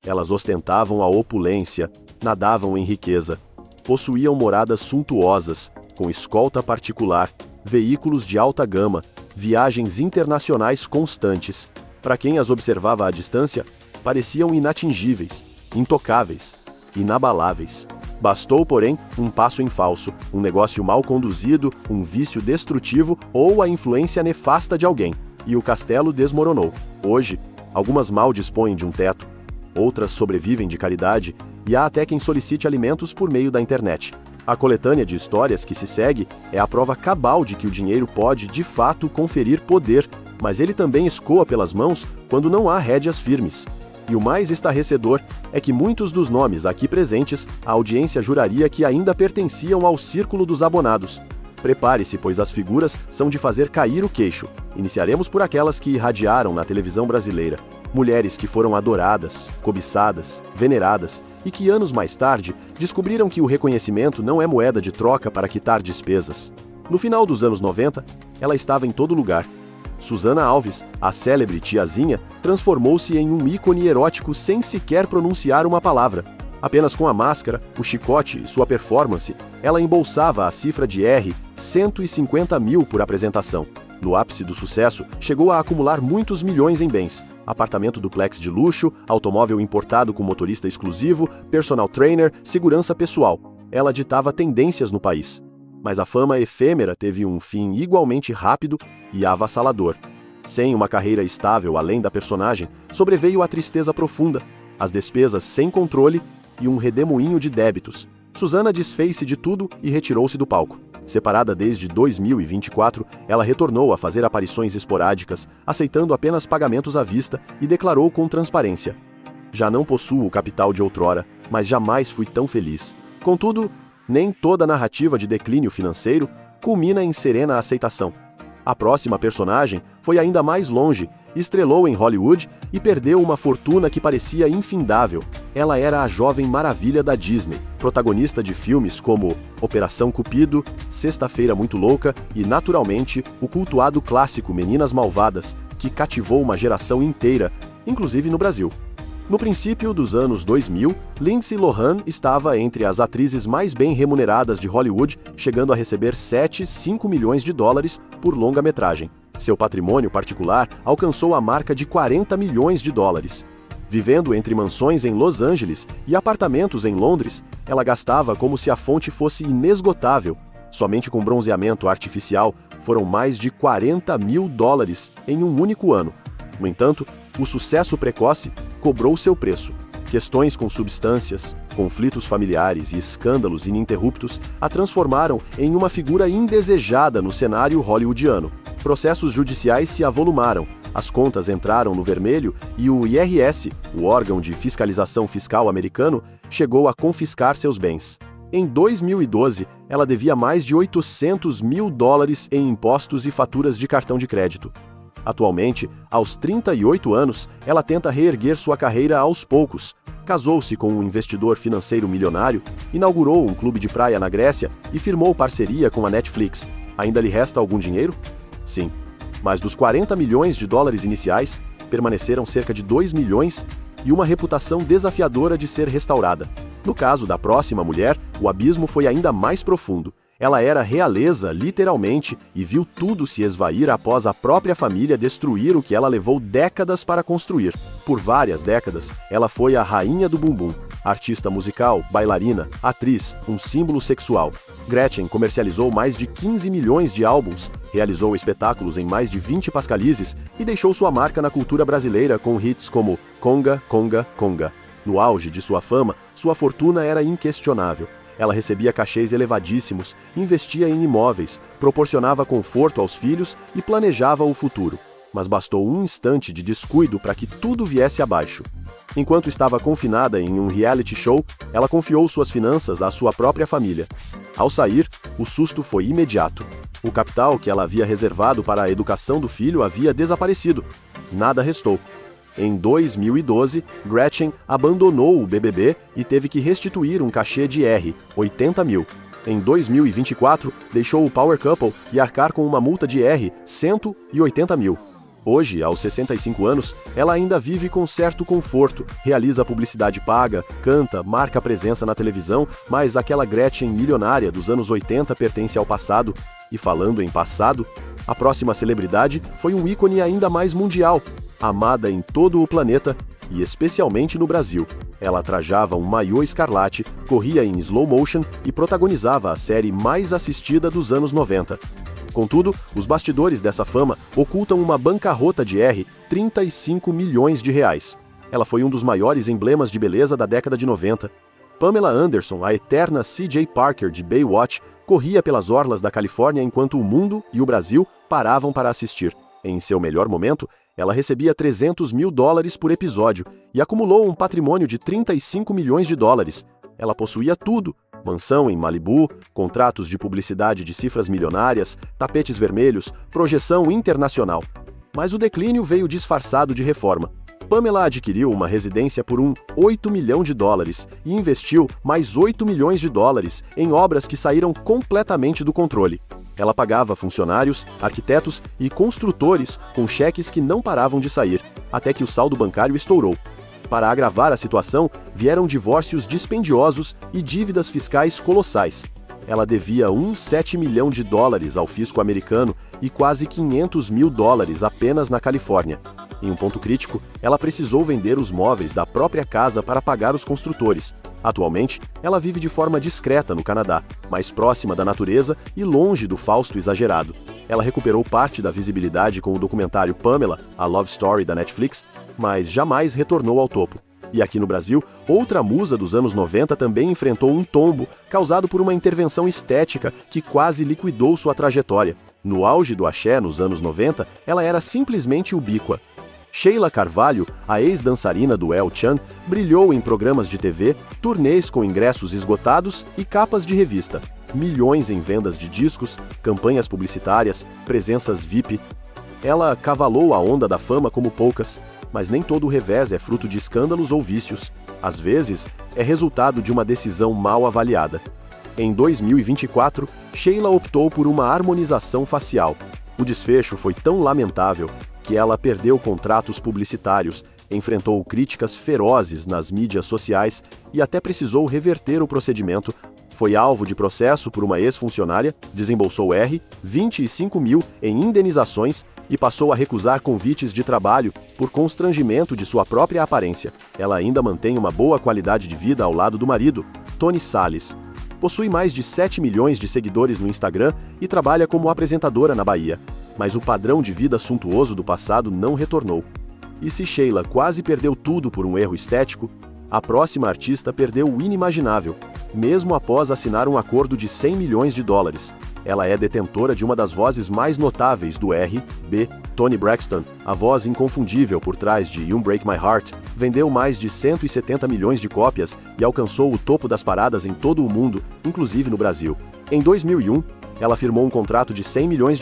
Elas ostentavam a opulência, nadavam em riqueza, possuíam moradas suntuosas, com escolta particular, veículos de alta gama, viagens internacionais constantes. Para quem as observava à distância, pareciam inatingíveis, intocáveis, inabaláveis. Bastou, porém, um passo em falso, um negócio mal conduzido, um vício destrutivo ou a influência nefasta de alguém, e o castelo desmoronou. Hoje, algumas mal dispõem de um teto, outras sobrevivem de caridade, e há até quem solicite alimentos por meio da internet. A coletânea de histórias que se segue é a prova cabal de que o dinheiro pode, de fato, conferir poder, mas ele também escoa pelas mãos quando não há rédeas firmes. E o mais estarrecedor é que muitos dos nomes aqui presentes, a audiência juraria que ainda pertenciam ao círculo dos abonados. Prepare-se, pois as figuras são de fazer cair o queixo. Iniciaremos por aquelas que irradiaram na televisão brasileira. Mulheres que foram adoradas, cobiçadas, veneradas, e que anos mais tarde descobriram que o reconhecimento não é moeda de troca para quitar despesas. No final dos anos 90, ela estava em todo lugar. Susana Alves, a célebre tiazinha, transformou-se em um ícone erótico sem sequer pronunciar uma palavra. Apenas com a máscara, o chicote e sua performance, ela embolsava a cifra de R$ 150 mil por apresentação. No ápice do sucesso, chegou a acumular muitos milhões em bens. Apartamento duplex de luxo, automóvel importado com motorista exclusivo, personal trainer, segurança pessoal. Ela ditava tendências no país. Mas a fama efêmera teve um fim igualmente rápido e avassalador. Sem uma carreira estável além da personagem, sobreveio a tristeza profunda, as despesas sem controle e um redemoinho de débitos. Susana desfez-se de tudo e retirou-se do palco. Separada desde 2024, ela retornou a fazer aparições esporádicas, aceitando apenas pagamentos à vista e declarou com transparência: "Já não possuo o capital de outrora, mas jamais fui tão feliz." Contudo, nem toda narrativa de declínio financeiro culmina em serena aceitação. A próxima personagem foi ainda mais longe, estrelou em Hollywood e perdeu uma fortuna que parecia infindável. Ela era a jovem maravilha da Disney, protagonista de filmes como Operação Cupido, Sexta-feira Muito Louca e, naturalmente, o cultuado clássico Meninas Malvadas, que cativou uma geração inteira, inclusive no Brasil. No princípio dos anos 2000, Lindsay Lohan estava entre as atrizes mais bem remuneradas de Hollywood, chegando a receber 5 milhões de dólares por longa-metragem. Seu patrimônio particular alcançou a marca de 40 milhões de dólares. Vivendo entre mansões em Los Angeles e apartamentos em Londres, ela gastava como se a fonte fosse inesgotável. Somente com bronzeamento artificial foram mais de 40 mil dólares em um único ano. No entanto, o sucesso precoce cobrou seu preço. Questões com substâncias, conflitos familiares e escândalos ininterruptos a transformaram em uma figura indesejada no cenário hollywoodiano. Processos judiciais se avolumaram, as contas entraram no vermelho e o IRS, o órgão de fiscalização fiscal americano, chegou a confiscar seus bens. Em 2012, ela devia mais de 800 mil dólares em impostos e faturas de cartão de crédito. Atualmente, aos 38 anos, ela tenta reerguer sua carreira aos poucos. Casou-se com um investidor financeiro milionário, inaugurou um clube de praia na Grécia e firmou parceria com a Netflix. Ainda lhe resta algum dinheiro? Sim. Mas dos 40 milhões de dólares iniciais, permaneceram cerca de 2 milhões e uma reputação desafiadora de ser restaurada. No caso da próxima mulher, o abismo foi ainda mais profundo. Ela era realeza, literalmente, e viu tudo se esvair após a própria família destruir o que ela levou décadas para construir. Por várias décadas, ela foi a rainha do bumbum, artista musical, bailarina, atriz, um símbolo sexual. Gretchen comercializou mais de 15 milhões de álbuns, realizou espetáculos em mais de 20 pascalizes e deixou sua marca na cultura brasileira com hits como Conga, Conga, Conga. No auge de sua fama, sua fortuna era inquestionável. Ela recebia cachês elevadíssimos, investia em imóveis, proporcionava conforto aos filhos e planejava o futuro. Mas bastou um instante de descuido para que tudo viesse abaixo. Enquanto estava confinada em um reality show, ela confiou suas finanças à sua própria família. Ao sair, o susto foi imediato. O capital que ela havia reservado para a educação do filho havia desaparecido. Nada restou. Em 2012, Gretchen abandonou o BBB e teve que restituir um cachê de R$ 80 mil. Em 2024, deixou o Power Couple e arcar com uma multa de R$ 180 mil. Hoje, aos 65 anos, ela ainda vive com certo conforto, realiza publicidade paga, canta, marca presença na televisão, mas aquela Gretchen milionária dos anos 80 pertence ao passado. E falando em passado, a próxima celebridade foi um ícone ainda mais mundial, amada em todo o planeta e especialmente no Brasil. Ela trajava um maiô escarlate, corria em slow motion e protagonizava a série mais assistida dos anos 90. Contudo, os bastidores dessa fama ocultam uma bancarrota de R$ 35 milhões. Ela foi um dos maiores emblemas de beleza da década de 90. Pamela Anderson, a eterna C.J. Parker de Baywatch, corria pelas orlas da Califórnia enquanto o mundo e o Brasil paravam para assistir. Em seu melhor momento, ela recebia $300 mil por episódio e acumulou um patrimônio de $35 milhões. Ela possuía tudo: mansão em Malibu, contratos de publicidade de cifras milionárias, tapetes vermelhos, projeção internacional. Mas o declínio veio disfarçado de reforma. Pamela adquiriu uma residência por $8 milhões e investiu mais $8 milhões em obras que saíram completamente do controle. Ela pagava funcionários, arquitetos e construtores com cheques que não paravam de sair, até que o saldo bancário estourou. Para agravar a situação, vieram divórcios dispendiosos e dívidas fiscais colossais. Ela devia $7 milhão ao fisco americano e quase $500 mil apenas na Califórnia. Em um ponto crítico, ela precisou vender os móveis da própria casa para pagar os construtores. Atualmente, ela vive de forma discreta no Canadá, mais próxima da natureza e longe do Fausto exagerado. Ela recuperou parte da visibilidade com o documentário Pamela, a Love Story da Netflix, mas jamais retornou ao topo. E aqui no Brasil, outra musa dos anos 90 também enfrentou um tombo causado por uma intervenção estética que quase liquidou sua trajetória. No auge do axé, nos anos 90, ela era simplesmente ubíqua. Sheila Carvalho, a ex-dançarina do El Chan, brilhou em programas de TV, turnês com ingressos esgotados e capas de revista. Milhões em vendas de discos, campanhas publicitárias, presenças VIP. Ela cavalou a onda da fama como poucas, mas nem todo o revés é fruto de escândalos ou vícios. Às vezes, é resultado de uma decisão mal avaliada. Em 2024, Sheila optou por uma harmonização facial. O desfecho foi tão lamentável que ela perdeu contratos publicitários, enfrentou críticas ferozes nas mídias sociais e até precisou reverter o procedimento. Foi alvo de processo por uma ex-funcionária, desembolsou R$ 25 mil em indenizações e passou a recusar convites de trabalho por constrangimento de sua própria aparência. Ela ainda mantém uma boa qualidade de vida ao lado do marido, Tony Salles. Possui mais de 7 milhões de seguidores no Instagram e trabalha como apresentadora na Bahia. Mas o padrão de vida suntuoso do passado não retornou. E se Sheila quase perdeu tudo por um erro estético, a próxima artista perdeu o inimaginável, mesmo após assinar um acordo de $100 milhões. Ela é detentora de uma das vozes mais notáveis do R&B, Toni Braxton, a voz inconfundível por trás de You Break My Heart, vendeu mais de 170 milhões de cópias e alcançou o topo das paradas em todo o mundo, inclusive no Brasil. Em 2001, ela firmou um contrato de $100 milhões,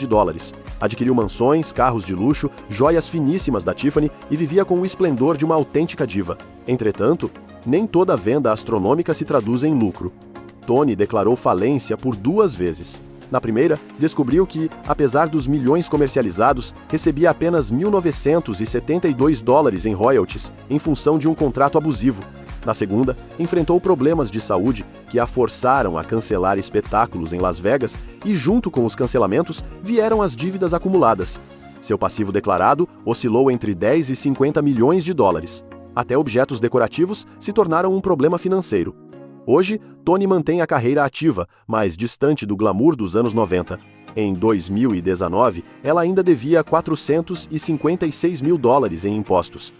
adquiriu mansões, carros de luxo, joias finíssimas da Tiffany e vivia com o esplendor de uma autêntica diva. Entretanto, nem toda venda astronômica se traduz em lucro. Toni declarou falência por 2 vezes. Na primeira, descobriu que, apesar dos milhões comercializados, recebia apenas $1.972 em royalties, em função de um contrato abusivo. Na segunda, enfrentou problemas de saúde que a forçaram a cancelar espetáculos em Las Vegas e, junto com os cancelamentos, vieram as dívidas acumuladas. Seu passivo declarado oscilou entre $10 e $50 milhões. Até objetos decorativos se tornaram um problema financeiro. Hoje, Toni mantém a carreira ativa, mas distante do glamour dos anos 90. Em 2019, ela ainda devia $456 mil em impostos.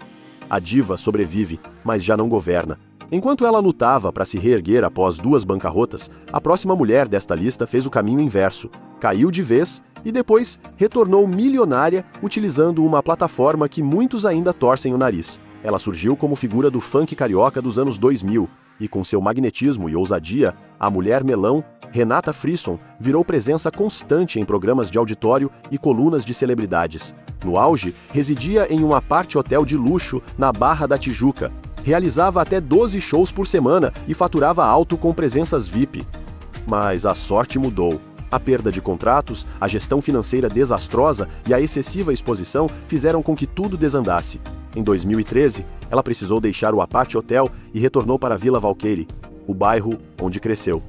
A diva sobrevive, mas já não governa. Enquanto ela lutava para se reerguer após 2 bancarrotas, a próxima mulher desta lista fez o caminho inverso. Caiu de vez e depois retornou milionária utilizando uma plataforma que muitos ainda torcem o nariz. Ela surgiu como figura do funk carioca dos anos 2000 e, com seu magnetismo e ousadia, a mulher melão, Renata Frisson, virou presença constante em programas de auditório e colunas de celebridades. No auge, residia em um apart-hotel de luxo na Barra da Tijuca. Realizava até 12 shows por semana e faturava alto com presenças VIP. Mas a sorte mudou. A perda de contratos, a gestão financeira desastrosa e a excessiva exposição fizeram com que tudo desandasse. Em 2013, ela precisou deixar o Apart Hotel e retornou para a Vila Valqueire, o bairro onde cresceu.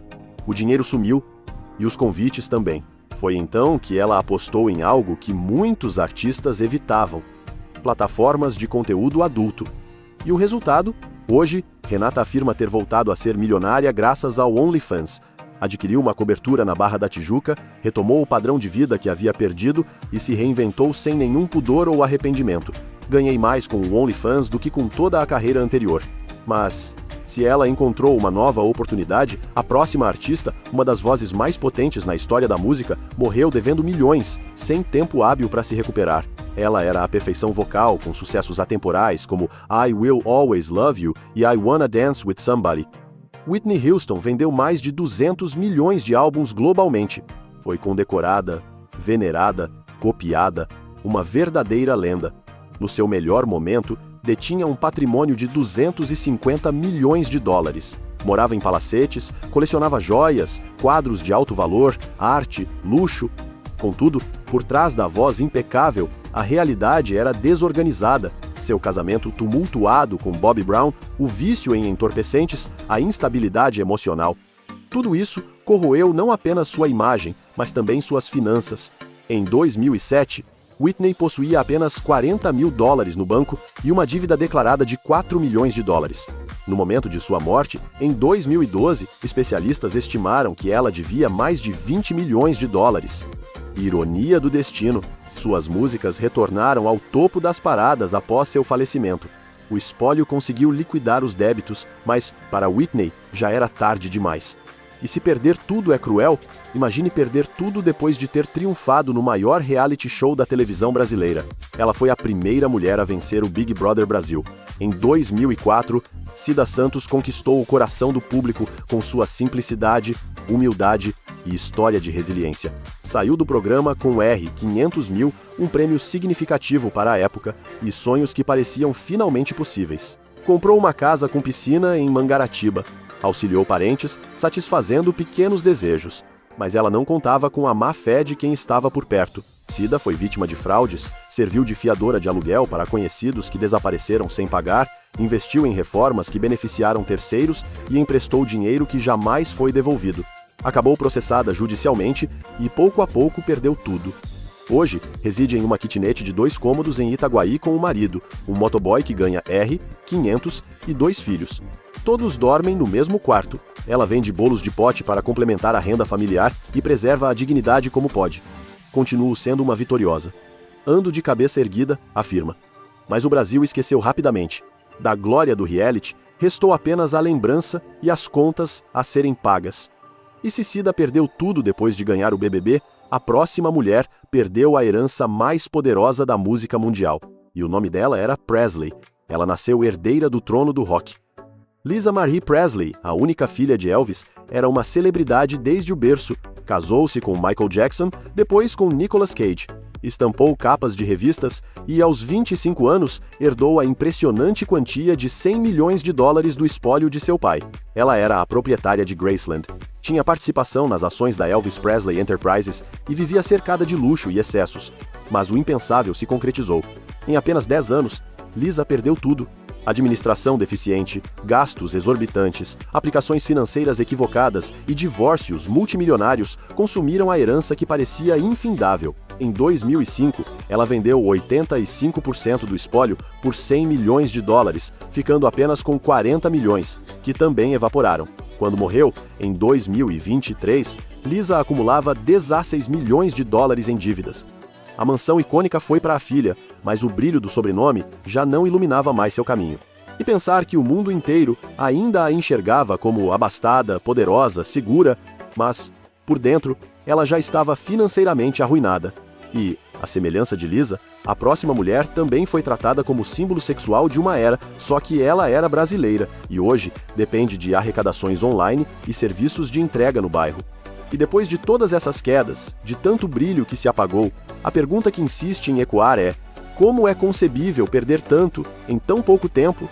O dinheiro sumiu e os convites também. Foi então que ela apostou em algo que muitos artistas evitavam: plataformas de conteúdo adulto. E o resultado? Hoje, Renata afirma ter voltado a ser milionária graças ao OnlyFans. Adquiriu uma cobertura na Barra da Tijuca, retomou o padrão de vida que havia perdido e se reinventou sem nenhum pudor ou arrependimento. Ganhei mais com o OnlyFans do que com toda a carreira anterior. Mas, se ela encontrou uma nova oportunidade, a próxima artista, uma das vozes mais potentes na história da música, morreu devendo milhões, sem tempo hábil para se recuperar. Ela era a perfeição vocal, com sucessos atemporais como I Will Always Love You e I Wanna Dance With Somebody. Whitney Houston vendeu mais de 200 milhões de álbuns globalmente. Foi condecorada, venerada, copiada, uma verdadeira lenda. No seu melhor momento, detinha um patrimônio de 250 milhões de dólares. Morava em palacetes, colecionava joias, quadros de alto valor, arte, luxo. Contudo, por trás da voz impecável, a realidade era desorganizada. Seu casamento tumultuado com Bobby Brown, o vício em entorpecentes, a instabilidade emocional. Tudo isso corroeu não apenas sua imagem, mas também suas finanças. Em 2007, Whitney possuía apenas $40 mil no banco e uma dívida declarada de $4 milhões. No momento de sua morte, em 2012, especialistas estimaram que ela devia mais de $20 milhões. Ironia do destino, suas músicas retornaram ao topo das paradas após seu falecimento. O espólio conseguiu liquidar os débitos, mas, para Whitney, já era tarde demais. E se perder tudo é cruel, imagine perder tudo depois de ter triunfado no maior reality show da televisão brasileira. Ela foi a primeira mulher a vencer o Big Brother Brasil. Em 2004, Cida Santos conquistou o coração do público com sua simplicidade, humildade e história de resiliência. Saiu do programa com R$500 mil, um prêmio significativo para a época, e sonhos que pareciam finalmente possíveis. Comprou uma casa com piscina em Mangaratiba. Auxiliou parentes, satisfazendo pequenos desejos. Mas ela não contava com a má fé de quem estava por perto. Cida foi vítima de fraudes, serviu de fiadora de aluguel para conhecidos que desapareceram sem pagar, investiu em reformas que beneficiaram terceiros e emprestou dinheiro que jamais foi devolvido. Acabou processada judicialmente e, pouco a pouco, perdeu tudo. Hoje, reside em uma kitnet de 2 cômodos em Itaguaí com o marido, um motoboy que ganha R$500 e 2 filhos. Todos dormem no mesmo quarto. Ela vende bolos de pote para complementar a renda familiar e preserva a dignidade como pode. Continuo sendo uma vitoriosa. Ando de cabeça erguida, afirma. Mas o Brasil esqueceu rapidamente. Da glória do reality, restou apenas a lembrança e as contas a serem pagas. E se Cida perdeu tudo depois de ganhar o BBB, a próxima mulher perdeu a herança mais poderosa da música mundial. E o nome dela era Presley. Ela nasceu herdeira do trono do rock. Lisa Marie Presley, a única filha de Elvis, era uma celebridade desde o berço. Casou-se com Michael Jackson, depois com Nicolas Cage. Estampou capas de revistas e, aos 25 anos, herdou a impressionante quantia de $100 milhões do espólio de seu pai. Ela era a proprietária de Graceland. Tinha participação nas ações da Elvis Presley Enterprises e vivia cercada de luxo e excessos. Mas o impensável se concretizou. Em apenas 10 anos, Lisa perdeu tudo. Administração deficiente, gastos exorbitantes, aplicações financeiras equivocadas e divórcios multimilionários consumiram a herança que parecia infindável. Em 2005, ela vendeu 85% do espólio por $100 milhões, ficando apenas com 40 milhões, que também evaporaram. Quando morreu, em 2023, Lisa acumulava $16 milhões em dívidas. A mansão icônica foi para a filha, mas o brilho do sobrenome já não iluminava mais seu caminho. E pensar que o mundo inteiro ainda a enxergava como abastada, poderosa, segura, mas, por dentro, ela já estava financeiramente arruinada. E, à semelhança de Lisa, a próxima mulher também foi tratada como símbolo sexual de uma era, só que ela era brasileira e hoje depende de arrecadações online e serviços de entrega no bairro. E depois de todas essas quedas, de tanto brilho que se apagou, a pergunta que insiste em ecoar é: como é concebível perder tanto em tão pouco tempo